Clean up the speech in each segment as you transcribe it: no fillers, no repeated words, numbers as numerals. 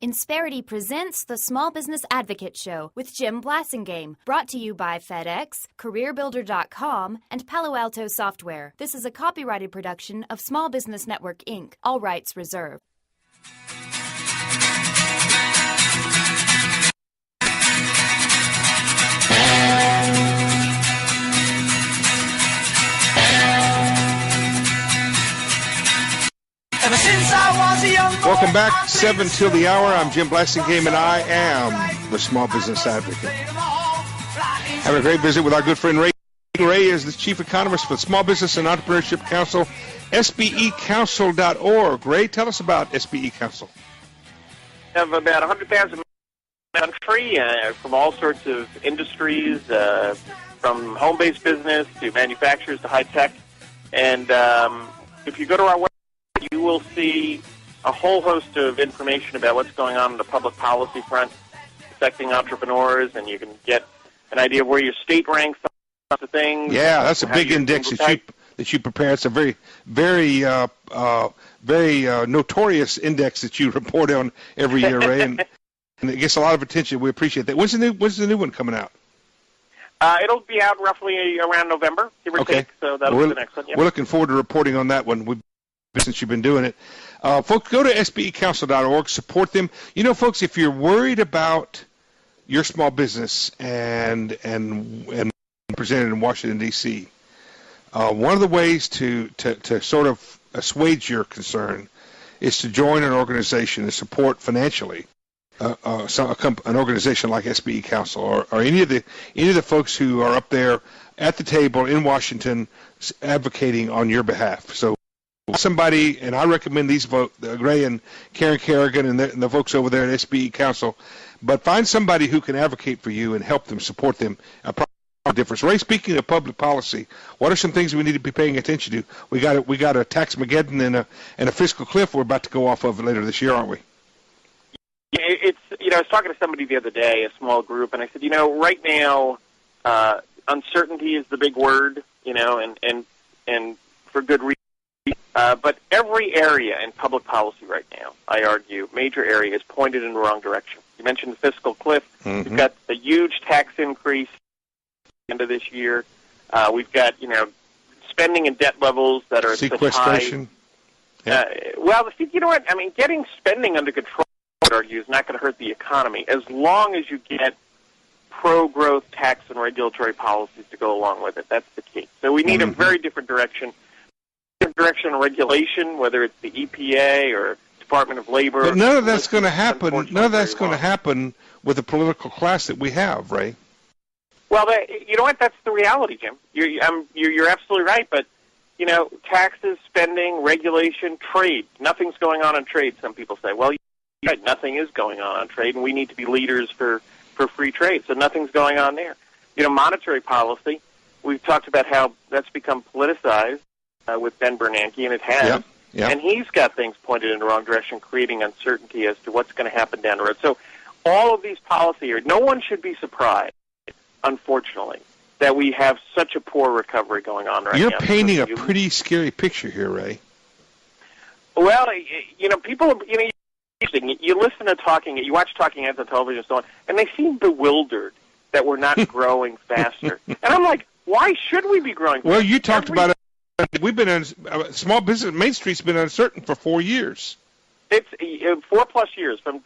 Insperity presents the Small Business Advocate Show with Jim Blasingame, brought to you by FedEx, CareerBuilder.com, and Palo Alto Software. This is a copyrighted production of Small Business Network, Inc., all rights reserved. Welcome back, 7 till the hour. I'm Jim Blasingame, and I am the Small Business Advocate. Having a great visit with our good friend Ray. Ray is the Chief Economist for the Small Business and Entrepreneurship Council, SBEcouncil.org. Ray, tell us about SBE Council. We have about 100,000 in the country from all sorts of industries, from home-based business to manufacturers to high-tech. And if you go to our website, you will see a whole host of information about what's going on the public policy front affecting entrepreneurs, and you can get an idea of where your state ranks on the things. Yeah, that's a big index that you prepare. It's a very, very, very notorious index that you report on every year, Ray, and it gets a lot of attention. We appreciate that. When's the new one coming out? It'll be out roughly around November, give or take, so that'll be the next one. Yeah. We're looking forward to reporting on that one since you've been doing it. Folks, go to SBEcouncil.org, support them. You know, folks, if you're worried about your small business and presented in Washington, D.C., one of the ways to sort of assuage your concern is to join an organization and support financially an organization like SBE Council or any of the folks who are up there at the table in Washington advocating on your behalf. So somebody, and I recommend these folks, Ray and Karen Kerrigan and the folks over there at SBE Council, but find somebody who can advocate for you and help them, support them. Difference. Ray, speaking of public policy, what are some things we need to be paying attention to? We got a tax Mageddon and a fiscal cliff we're about to go off of later this year, aren't we? Yeah, I was talking to somebody the other day, a small group, and I said, right now, uncertainty is the big word, and for good reason. But every area in public policy right now, I argue, major area, is pointed in the wrong direction. You mentioned the fiscal cliff. Mm-hmm. We've got a huge tax increase at the end of this year. We've got, spending and debt levels that are sequestration. You know what? I mean, getting spending under control, I would argue, is not going to hurt the economy as long as you get pro-growth tax and regulatory policies to go along with it. That's the key. So we need a very different direction. Direction of regulation, whether it's the EPA or Department of Labor. But none of that's going to happen. None of that's going to happen with the political class that we have, Ray. Well, you know what? That's the reality, Jim. You're absolutely right. But taxes, spending, regulation, trade. Nothing's going on in trade. Some people say, well, you're right, nothing is going on trade, and we need to be leaders for free trade. So nothing's going on there. Monetary policy. We've talked about how that's become politicized. With Ben Bernanke, and it has. Yep. And he's got things pointed in the wrong direction, creating uncertainty as to what's going to happen down the road. So all of these policy areas, no one should be surprised, unfortunately, that we have such a poor recovery going on right now. You're painting a pretty scary picture here, Ray. Well, people, you listen to talking, you watch talking heads on television and so on, and they seem bewildered that we're not growing faster. And I'm like, why should we be growing faster? Well, you talked about it. We've been on small business. Main Street's been uncertain for 4 years. It's 4+ years from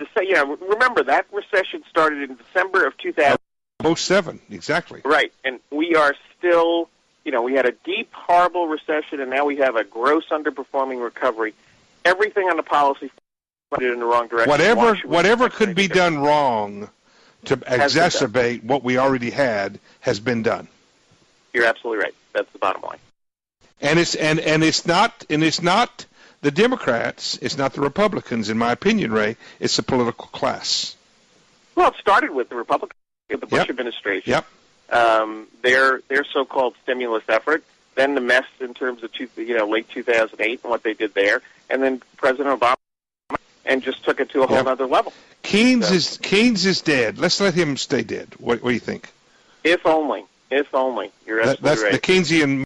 remember that recession started in December of 2007. Exactly. Right, and we are still. We had a deep, horrible recession, and now we have a gross underperforming recovery. Everything on the policy pointed in the wrong direction. Whatever could be done wrong to exacerbate what we already had has been done. You're absolutely right. That's the bottom line. And it's not the Democrats, it's not the Republicans, in my opinion, Ray. It's the political class. Well, it started with the Republicans, the Bush administration. Yep. Their so-called stimulus effort, then the mess in terms of late 2008 and what they did there, and then President Obama and just took it to a whole other level. Keynes is dead. Let's let him stay dead. What do you think? If only. You're absolutely right. That's the Keynesian.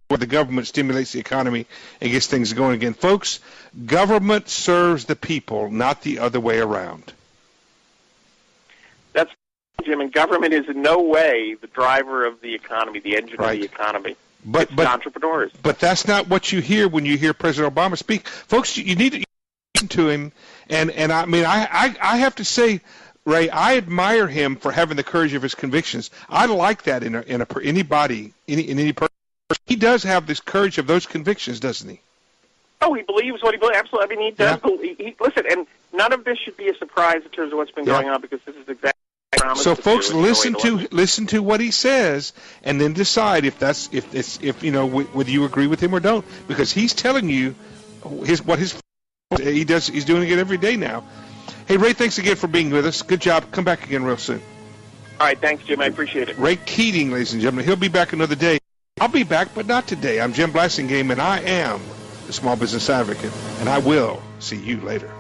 Where the government stimulates the economy and gets things going again. Folks, government serves the people, not the other way around. Jim, and government is in no way the driver of the economy, the engine of the economy. It's entrepreneurs. But that's not what you hear when you hear President Obama speak. Folks, you need to listen to him. And I mean, I have to say, Ray, I admire him for having the courage of his convictions. I like that in any person. He does have this courage of those convictions, doesn't he? Oh, he believes what he believes. Absolutely. I mean, he does believe. Listen, and none of this should be a surprise in terms of what's been going on, because this is exactly what I promised. So, folks, listen to what he says, and then decide if you know, whether you agree with him or don't, because he's telling you what he does. He's doing it every day now. Hey, Ray, thanks again for being with us. Good job. Come back again real soon. All right, thanks, Jim. I appreciate it. Ray Keating, ladies and gentlemen. He'll be back another day. I'll be back, but not today. I'm Jim Blasingame, and I am the Small Business Advocate, and I will see you later.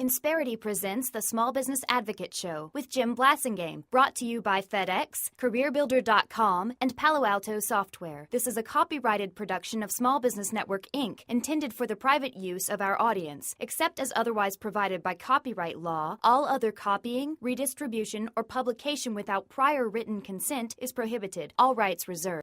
Insperity presents the Small Business Advocate Show with Jim Blasingame, brought to you by FedEx, CareerBuilder.com, and Palo Alto Software. This is a copyrighted production of Small Business Network, Inc., intended for the private use of our audience. Except as otherwise provided by copyright law, all other copying, redistribution, or publication without prior written consent is prohibited. All rights reserved.